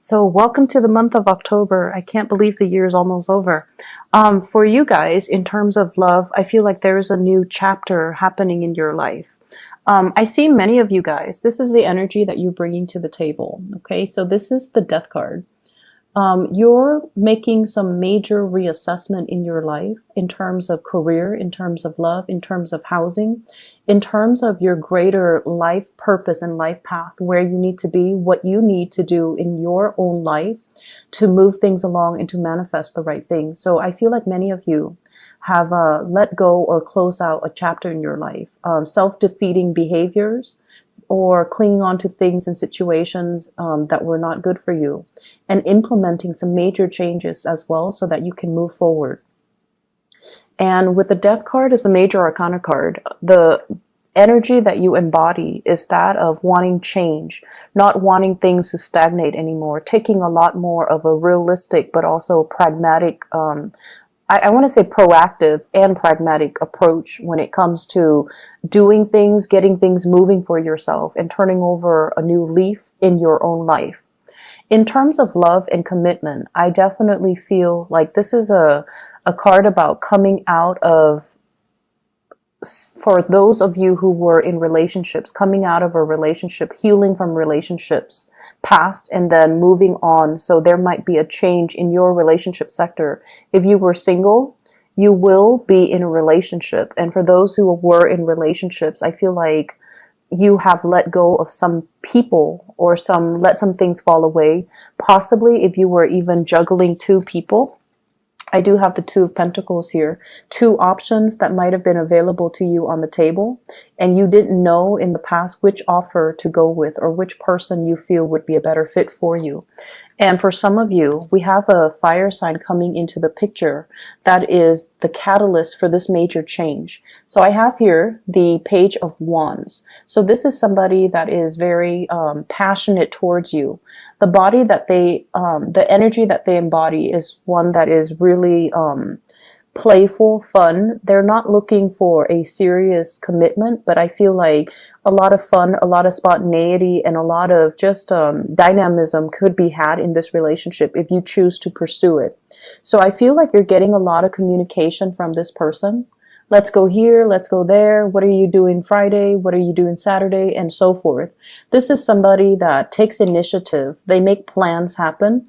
So welcome to the month of October. I can't believe the year is almost over. For you guys, in terms of love, I feel like there is a new chapter happening in your life. I see many of you guys. This is the energy that you're bringing to the table. Okay, so this is the Death card. You're making some major reassessment in your life in terms of career, in terms of love, in terms of housing, in terms of your greater life purpose and life path, where you need to be, what you need to do in your own life to move things along and to manifest the right thing. So I feel like many of you have let go or close out a chapter in your life. Self-defeating behaviors, or clinging on to things and situations that were not good for you, and implementing some major changes as well so that you can move forward. And with the Death card as the major arcana card, the energy that you embody is that of wanting change, not wanting things to stagnate anymore, taking a lot more of a realistic but also pragmatic I want to say proactive and pragmatic approach when it comes to doing things, getting things moving for yourself, and turning over a new leaf in your own life. In terms of love and commitment, I definitely feel like this is a card about coming out of, for those of you who were in relationships, coming out of a relationship, healing from relationships past, and then moving on. So there might be a change in your relationship sector. If you were single, you will be in a relationship. And for those who were in relationships, I feel like you have let go of some people or let some things fall away. Possibly if you were even juggling two people. I do have the Two of Pentacles here. Two options that might have been available to you on the table, and you didn't know in the past which offer to go with or which person you feel would be a better fit for you. And for some of you, we have a fire sign coming into the picture that is the catalyst for this major change. So I have here the Page of Wands. So this is somebody that is very passionate towards you. The body that the energy that they embody is one that is really playful, fun. They're not looking for a serious commitment, but I feel like a lot of fun, a lot of spontaneity, and a lot of just dynamism could be had in this relationship if you choose to pursue it. So I feel like you're getting a lot of communication from this person. Let's go here, let's go there. What are you doing Friday? What are you doing Saturday? And so forth. This is somebody that takes initiative. They make plans happen.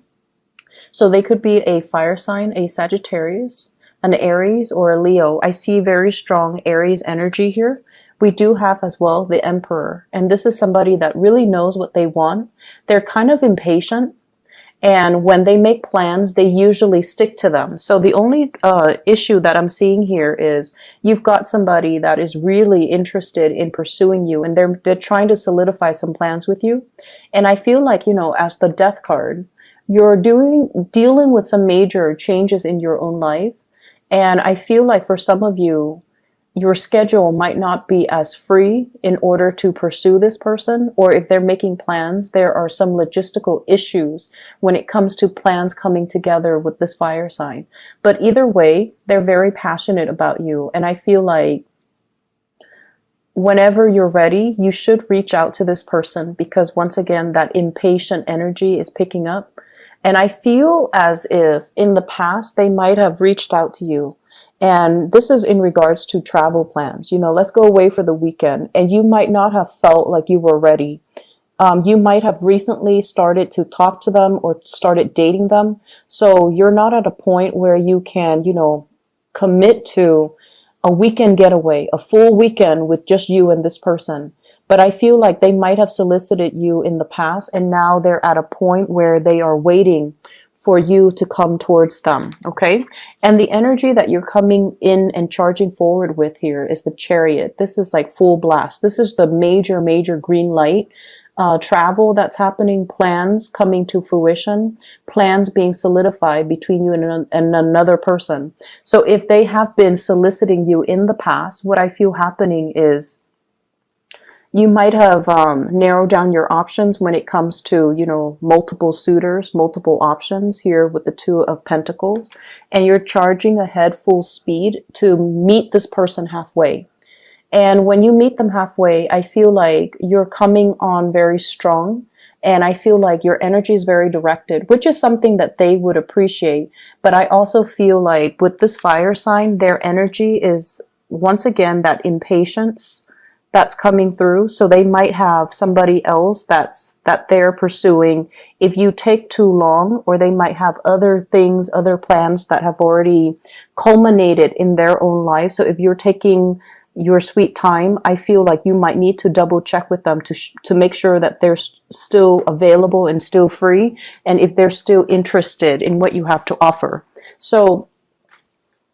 So they could be a fire sign, a Sagittarius, an Aries, or a Leo. I see very strong Aries energy here. We do have as well the Emperor. And this is somebody that really knows what they want. They're kind of impatient. And when they make plans, they usually stick to them. So the only issue that I'm seeing here is you've got somebody that is really interested in pursuing you, and they're trying to solidify some plans with you. And I feel like, as the Death card, you're dealing with some major changes in your own life. And I feel like for some of you, your schedule might not be as free in order to pursue this person, or if they're making plans, there are some logistical issues when it comes to plans coming together with this fire sign. But either way, they're very passionate about you. And I feel like whenever you're ready, you should reach out to this person, because once again, that impatient energy is picking up. And I feel as if in the past, they might have reached out to you. And this is in regards to travel plans. Let's go away for the weekend. And you might not have felt like you were ready. You might have recently started to talk to them or started dating them. So you're not at a point where you can, commit to a weekend getaway, a full weekend with just you and this person. But I feel like they might have solicited you in the past, and now they're at a point where they are waiting for you to come towards them, okay? And the energy that you're coming in and charging forward with here is the Chariot. This is like full blast. This is the major, major green light. Travel that's happening, plans coming to fruition, plans being solidified between you and another person. So if they have been soliciting you in the past, what I feel happening is you might have narrowed down your options when it comes to, multiple suitors, multiple options here with the Two of Pentacles, and you're charging ahead full speed to meet this person halfway. And when you meet them halfway, I feel like you're coming on very strong And I feel like your energy is very directed, which is something that they would appreciate. But I also feel like with this fire sign, their energy is once again that impatience that's coming through. So they might have somebody else that they're pursuing if you take too long, or they might have other things, other plans that have already culminated in their own life. So if you're taking your sweet time, I feel like you might need to double check with them to make sure that they're still available and still free, and if they're still interested in what you have to offer. So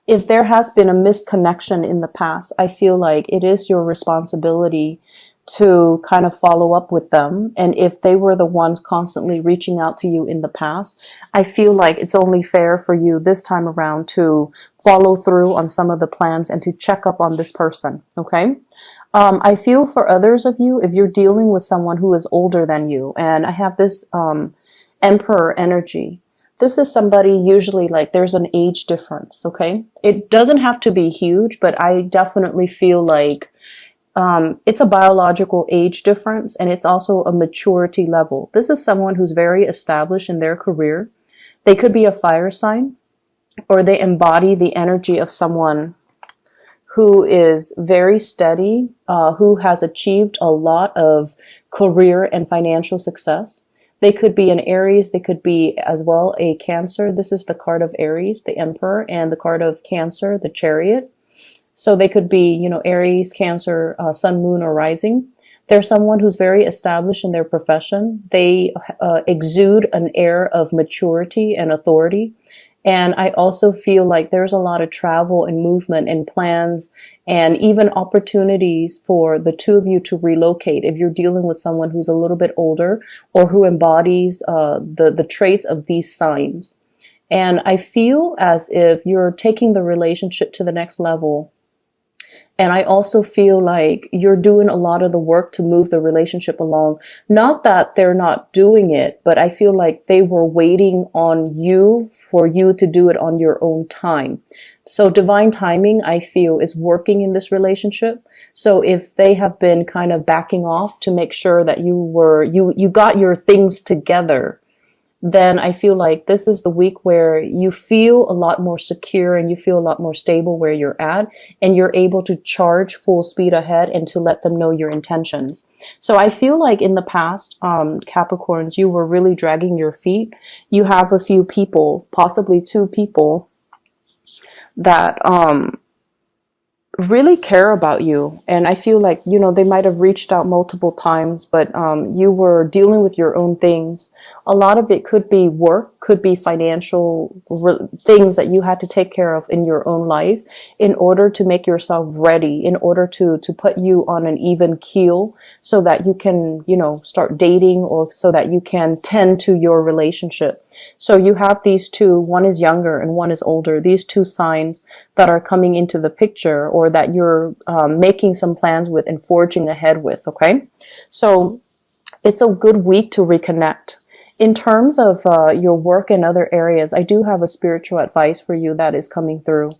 if there has been a misconnection in the past, I feel like it is your responsibility to kind of follow up with them. And if they were the ones constantly reaching out to you in the past, I feel like it's only fair for you this time around to follow through on some of the plans and to check up on this person. Okay. I feel for others of you, if you're dealing with someone who is older than you, and I have this emperor energy. This is somebody usually like there's an age difference, okay? It doesn't have to be huge, but I definitely feel like it's a biological age difference, and it's also a maturity level. This is someone who's very established in their career. They could be a fire sign, or they embody the energy of someone who is very steady, who has achieved a lot of career and financial success. They could be an Aries. They could be as well a Cancer. This is the card of Aries, the Emperor, and the card of Cancer, the Chariot. So they could be, you know, Aries, Cancer, Sun, Moon, or Rising. They're someone who's very established in their profession. They exude an air of maturity and authority. And I also feel like there's a lot of travel and movement and plans and even opportunities for the two of you to relocate if you're dealing with someone who's a little bit older or who embodies the traits of these signs. And I feel as if you're taking the relationship to the next level. And I also feel like you're doing a lot of the work to move the relationship along. Not that they're not doing it, but I feel like they were waiting on you for you to do it on your own time. So divine timing, I feel, is working in this relationship. So if they have been kind of backing off to make sure that you got your things together, then I feel like this is the week where you feel a lot more secure and you feel a lot more stable where you're at, and you're able to charge full speed ahead and to let them know your intentions. So I feel like in the past, Capricorns, you were really dragging your feet. You have a few people, possibly two people, that really care about you. And I feel like, you know, they might have reached out multiple times, but you were dealing with your own things. A lot of it could be work, could be financial things that you had to take care of in your own life in order to make yourself ready, in order to put you on an even keel so that you can, you know, start dating, or so that you can tend to your relationship. So you have these two, one is younger and one is older, these two signs that are coming into the picture, or that you're making some plans with and forging ahead with, okay? So it's a good week to reconnect. In terms of your work and other areas, I do have a spiritual advice for you that is coming through.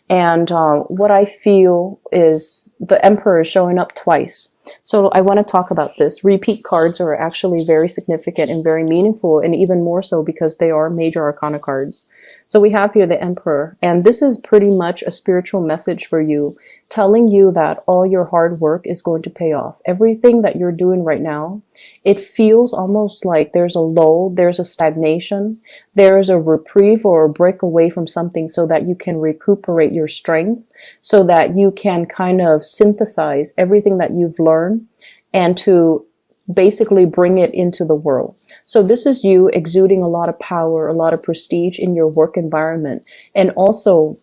And what I feel is the Emperor is showing up twice. So I want to talk about this. Repeat cards are actually very significant and very meaningful, and even more so because they are major arcana cards. So we have here the Emperor, and this is pretty much a spiritual message for you, telling you that all your hard work is going to pay off. Everything that you're doing right now, it feels almost like there's a lull, there's a stagnation, there's a reprieve or a break away from something so that you can recuperate your strength, so that you can kind of synthesize everything that you've learned and to basically bring it into the world. So this is you exuding a lot of power, a lot of prestige in your work environment, and also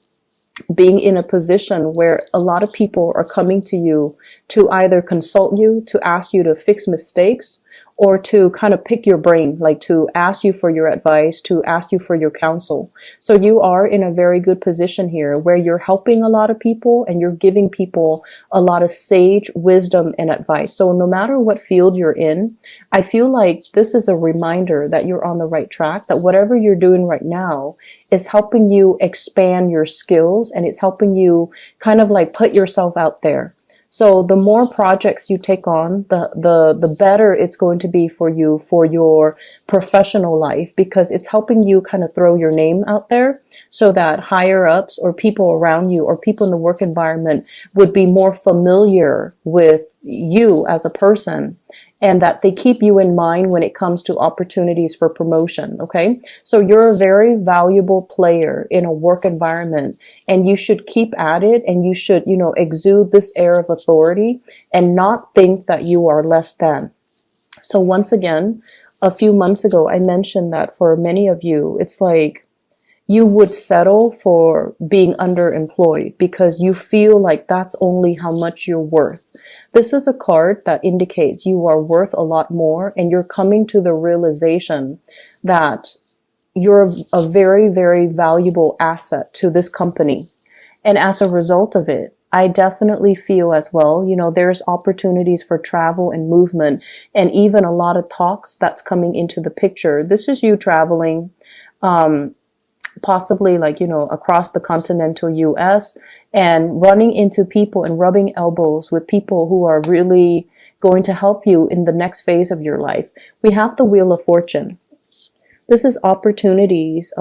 being in a position where a lot of people are coming to you to either consult you, to ask you to fix mistakes, or to kind of pick your brain, like to ask you for your advice, to ask you for your counsel. So you are in a very good position here where you're helping a lot of people and you're giving people a lot of sage wisdom and advice. So no matter what field you're in, I feel like this is a reminder that you're on the right track, that whatever you're doing right now is helping you expand your skills, and it's helping you kind of like put yourself out there. So the more projects you take on, the better it's going to be for you for your professional life, because it's helping you kind of throw your name out there so that higher ups or people around you or people in the work environment would be more familiar with you as a person, and that they keep you in mind when it comes to opportunities for promotion. Okay. So you're a very valuable player in a work environment, and you should keep at it, and you should, exude this air of authority and not think that you are less than. So once again, a few months ago, I mentioned that for many of you, it's like you would settle for being underemployed because you feel like that's only how much you're worth. This is a card that indicates you are worth a lot more, and you're coming to the realization that you're a very, very valuable asset to this company. And as a result of it, I definitely feel as well, there's opportunities for travel and movement, and even a lot of talks that's coming into the picture. This is you traveling, possibly across the continental US, and running into people and rubbing elbows with people who are really going to help you in the next phase of your life. We have the Wheel of Fortune. This is opportunities.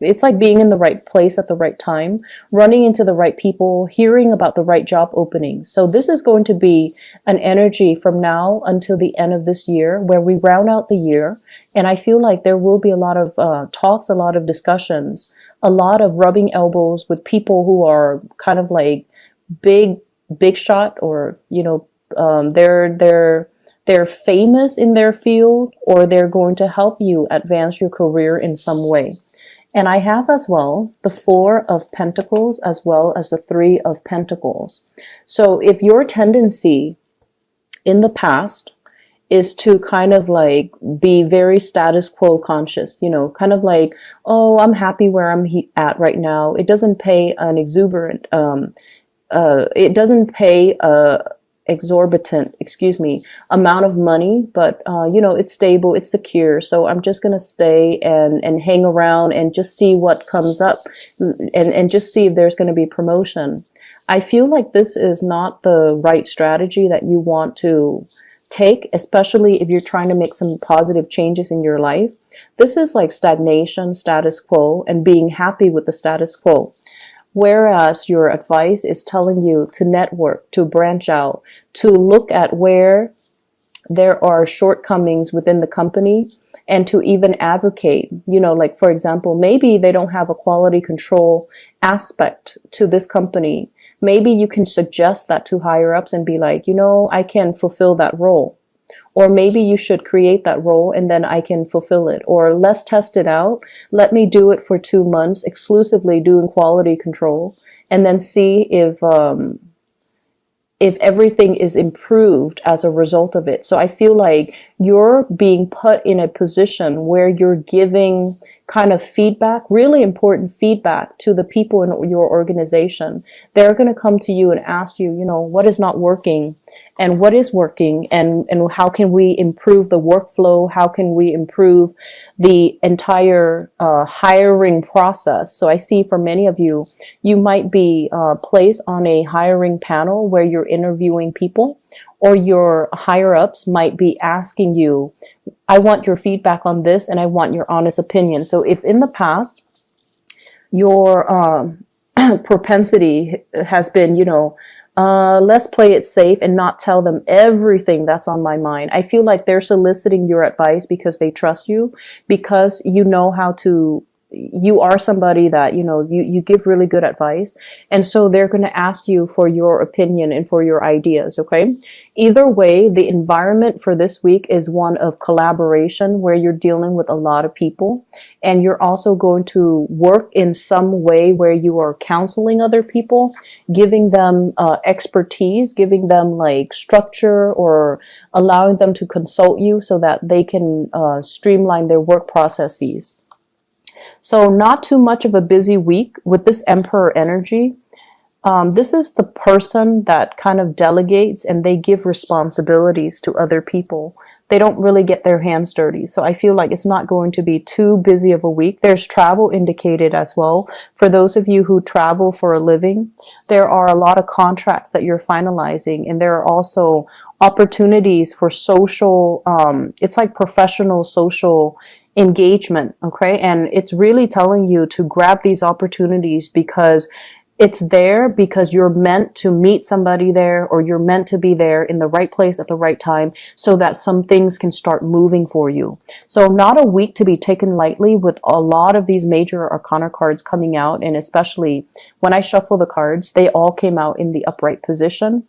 It's like being in the right place at the right time, running into the right people, hearing about the right job openings. So this is going to be an energy from now until the end of this year, where we round out the year. And I feel like there will be a lot of talks, a lot of discussions, a lot of rubbing elbows with people who are kind of like big shot, or, they're famous in their field, or they're going to help you advance your career in some way. And I have as well the Four of Pentacles as well as the Three of Pentacles. So if your tendency in the past is to kind of like be very status quo conscious, kind of like, oh, I'm happy where I'm at right now. It doesn't pay an exuberant, it doesn't pay exorbitant, amount of money, but it's stable, it's secure. So I'm just gonna stay and hang around and just see what comes up, and just see if there's gonna be promotion. I feel like this is not the right strategy that you want to take, especially if you're trying to make some positive changes in your life. This is like stagnation, status quo, and being happy with the status quo. Whereas your advice is telling you to network, to branch out, to look at where there are shortcomings within the company, and to even advocate, like for example, maybe they don't have a quality control aspect to this company. Maybe you can suggest that to higher ups and be like, I can fulfill that role. Or maybe you should create that role and then I can fulfill it. Or let's test it out. Let me do it for 2 months, exclusively doing quality control, and then see if everything is improved as a result of it. So I feel like you're being put in a position where you're giving kind of feedback, really important feedback to the people in your organization. They're going to come to you and ask you, what is not working and what is working, and how can we improve the workflow? How can we improve the entire hiring process? So I see for many of you, you might be placed on a hiring panel where you're interviewing people, or your higher ups might be asking you, I want your feedback on this and I want your honest opinion. So if in the past your propensity has been, let's play it safe and not tell them everything that's on my mind, I feel like they're soliciting your advice because they trust you, because you know how to, you are somebody that, you give really good advice. And so they're going to ask you for your opinion and for your ideas. Okay. Either way, the environment for this week is one of collaboration, where you're dealing with a lot of people, and you're also going to work in some way where you are counseling other people, giving them expertise, giving them like structure, or allowing them to consult you so that they can streamline their work processes. So not too much of a busy week with this Emperor energy. This is the person that kind of delegates and they give responsibilities to other people. they don't really get their hands dirty. So I feel like it's not going to be too busy of a week. There's travel indicated as well. For those of you who travel for a living, there are a lot of contracts that you're finalizing, and there are also opportunities for social, it's like professional social engagement. Okay. And it's really telling you to grab these opportunities because it's there, because you're meant to meet somebody there, or you're meant to be there in the right place at the right time so that some things can start moving for you. So not a week to be taken lightly, with a lot of these major arcana cards coming out. And especially when I shuffle the cards, they all came out in the upright position.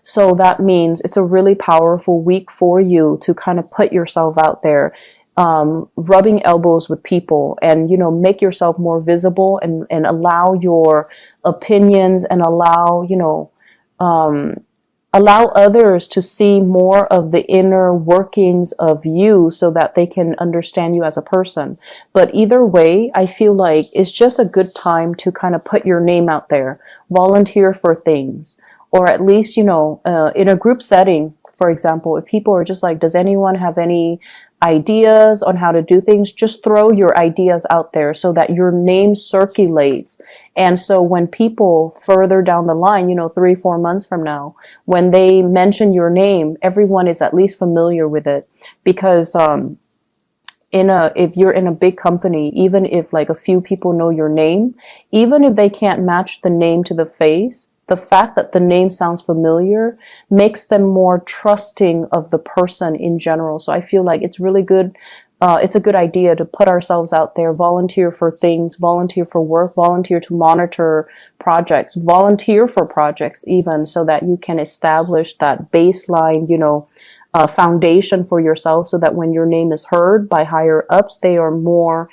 So that means it's a really powerful week for you to kind of put yourself out there, rubbing elbows with people, and, you know, make yourself more visible, and allow your opinions, and allow, you know, allow others to see more of the inner workings of you so that they can understand you as a person. But either way, I feel like it's just a good time to kind of put your name out there, volunteer for things, or at least, you know, in a group setting, for example, if people are just like, does anyone have any ideas on how to do things? Just throw your ideas out there so that your name circulates. And so when people further down the line, you know, 3-4 months from now, when they mention your name, everyone is at least familiar with it. Because if you're in a big company, even if like a few people know your name, even if they can't match the name to the face, the fact that the name sounds familiar makes them more trusting of the person in general. So I feel like it's really good. It's a good idea to put ourselves out there, volunteer for things, volunteer for work, volunteer to monitor projects, volunteer for projects even, so that you can establish that baseline, you know, foundation for yourself, so that when your name is heard by higher ups, they are more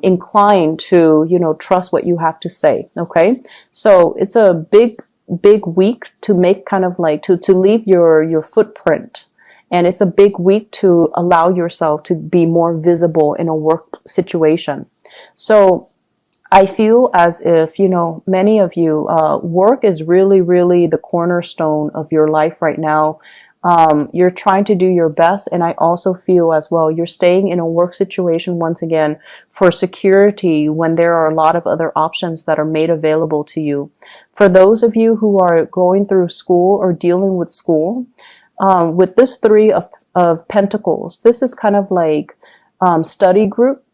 inclined to, you know, trust what you have to say. Okay. So it's a big week to make kind of like to leave your footprint. And it's a big week to allow yourself to be more visible in a work situation. So I feel as if, you know, many of you, work is really, really the cornerstone of your life right now. You're trying to do your best. And I also feel as well, you're staying in a work situation once again for security when there are a lot of other options that are made available to you. For those of you who are going through school or dealing with school, with this Three of Pentacles, this is kind of like study group.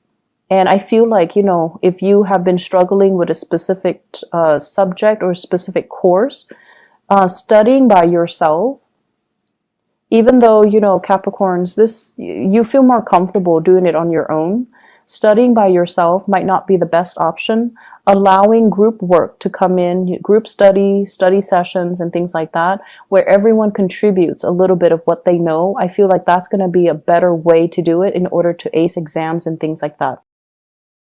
And I feel like, you know, if you have been struggling with a specific subject or specific course, studying by yourself, even though, you know, Capricorns, you feel more comfortable doing it on your own, studying by yourself might not be the best option. Allowing group work to come in, group study sessions and things like that, where everyone contributes a little bit of what they know, I feel like that's going to be a better way to do it in order to ace exams and things like that.